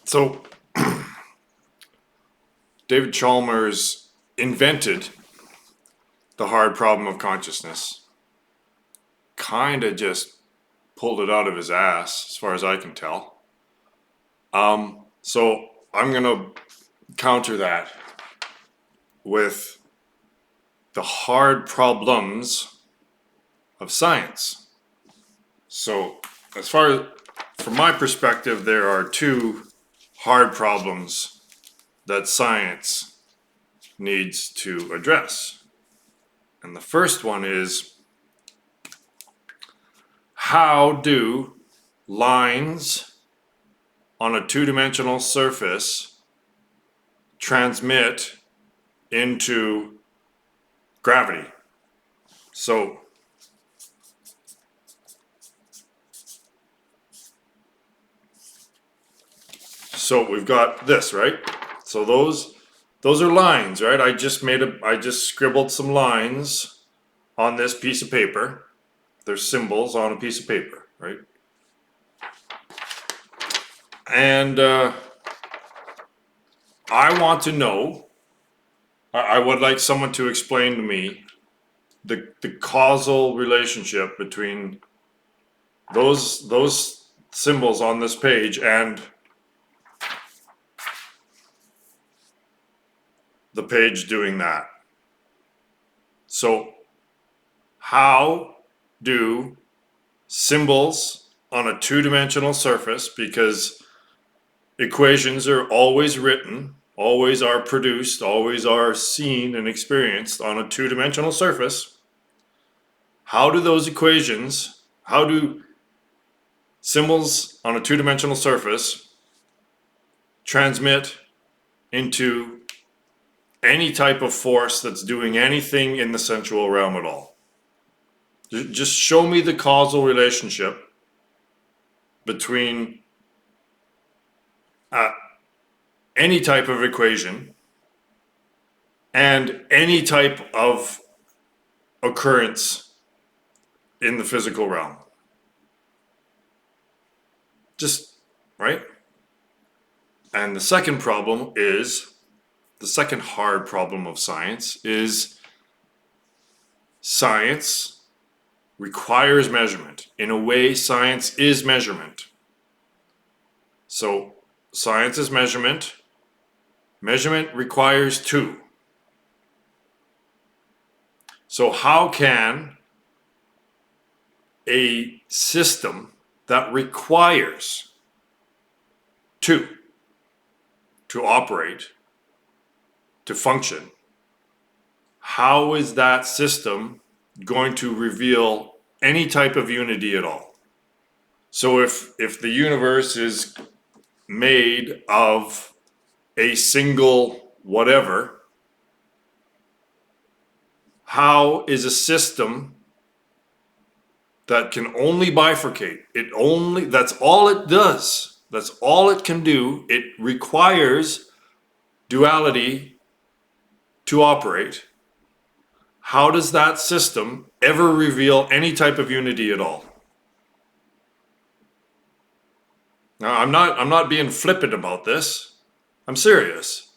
So David Chalmers invented the hard problem of consciousness. Kind of just pulled it out of his ass, as far as I can tell. So I'm going to counter that with the hard problems of science. So from my perspective, there are two hard problems that science needs to address. And the first one is, how do lines on a two-dimensional surface transmit into gravity? So we've got this, right? So those are lines, right? I just scribbled some lines on this piece of paper. They're symbols on a piece of paper, right? And I want to know, I would like someone to explain to me the causal relationship between those symbols on this page and the page doing that. So how do symbols on a two-dimensional surface, because equations are always written, always are produced, always are seen and experienced on a two-dimensional surface, how do symbols on a two-dimensional surface transmit into any type of force that's doing anything in the sensual realm at all? Just show me the causal relationship between any type of equation and any type of occurrence in the physical realm. Just, right? And the second problem is, the second hard problem of science is, science requires measurement. In a way, science is measurement. So science is measurement. Measurement requires two. So how can a system that requires two to operate, to function, how is that system going to reveal any type of unity at all? So if the universe is made of a single whatever, how is a system that can only bifurcate, that's all it does, that's all it can do, it requires duality to operate, how does that system ever reveal any type of unity at all? Now, I'm not being flippant about this. I'm serious.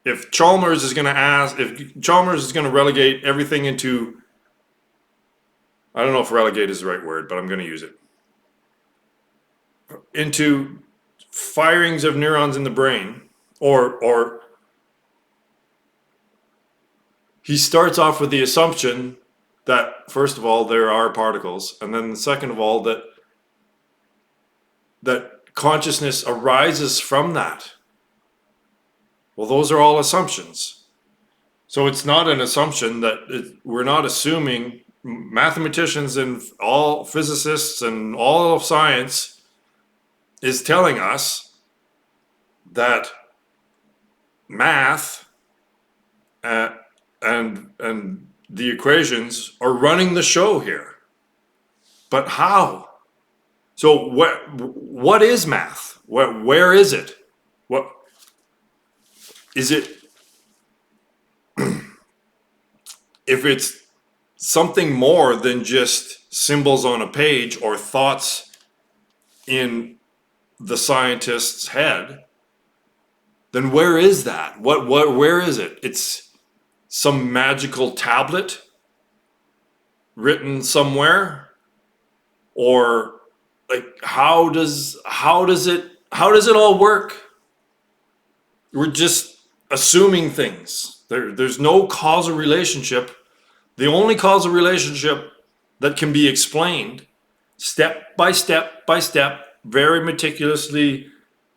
If Chalmers is going to relegate everything into, I don't know if relegate is the right word, but I'm going to use it, into firings of neurons in the brain, or he starts off with the assumption that, first of all, there are particles, and then second of all, that consciousness arises from that. Well, those are all assumptions. So it's not an assumption that we're not assuming. Mathematicians and all physicists and all of science is telling us that math and the equations are running the show here. But how? So what is math? Where is it? What is it? If it's something more than just symbols on a page or thoughts in the scientist's head, then where is that? Where is it? It's some magical tablet written somewhere? Or like how does it all work? We're just assuming things. There's no causal relationship. The only causal relationship that can be explained step by step by step, very meticulously,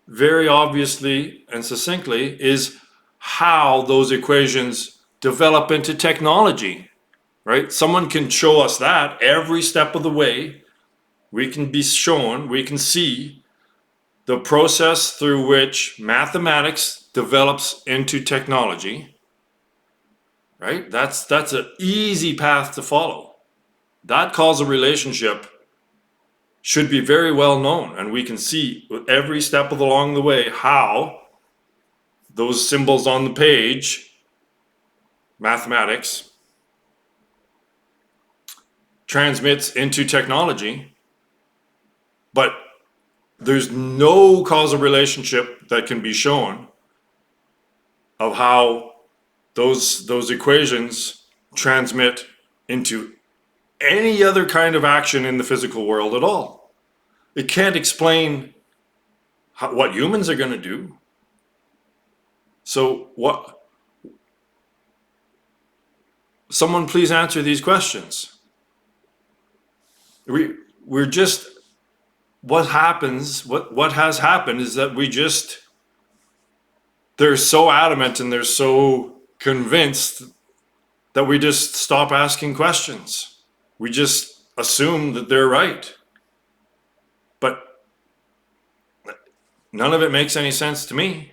very obviously and succinctly, is how those equations develop into technology, right? Someone can show us that every step of the way. We can see the process through which mathematics develops into technology, right? That's an easy path to follow. That causal relationship should be very well known, and we can see every step along the way how those symbols on the page, mathematics, transmits into technology, but there's no causal relationship that can be shown of how those equations transmit into any other kind of action in the physical world at all. It can't explain what humans are going to do. So what? Someone please answer these questions. We're just, what happens, what has happened is that they're so adamant and they're so convinced that we just stop asking questions. We just assume that they're right. But none of it makes any sense to me.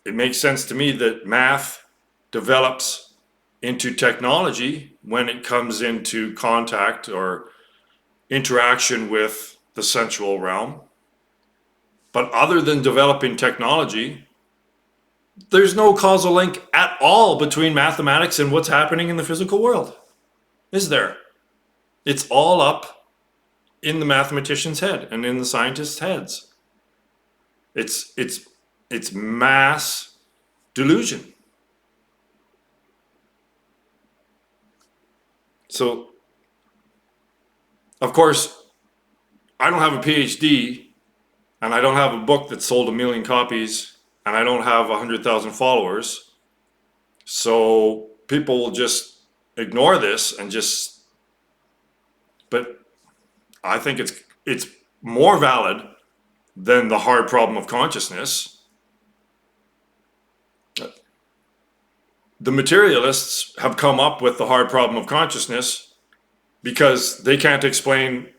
It makes sense to me that math develops into technology when it comes into contact or interaction with the sensual realm. But other than developing technology, there's no causal link at all between mathematics and what's happening in the physical world, is there? It's all up in the mathematician's head and in the scientists' heads. It's mass delusion. So, of course, I don't have a PhD, and I don't have a book that sold 1 million copies, and I don't have 100,000 followers. So people will just ignore this and just, but I think it's more valid than the hard problem of consciousness. The materialists have come up with the hard problem of consciousness because they can't explain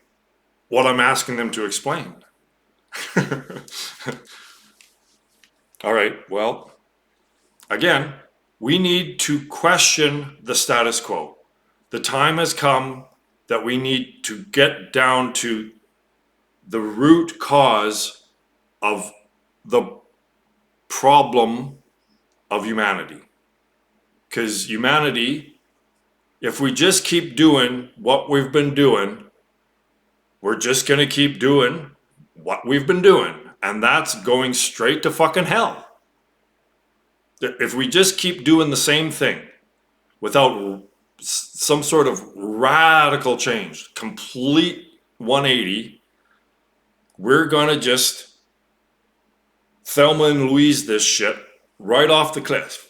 what I'm asking them to explain. All right, well, again, we need to question the status quo. The time has come that we need to get down to the root cause of the problem of humanity. Because humanity, if we just keep doing what we've been doing, we're just going to keep doing what we've been doing. And that's going straight to fucking hell. If we just keep doing the same thing without some sort of radical change, complete 180, we're going to just Thelma and Louise this shit right off the cliff.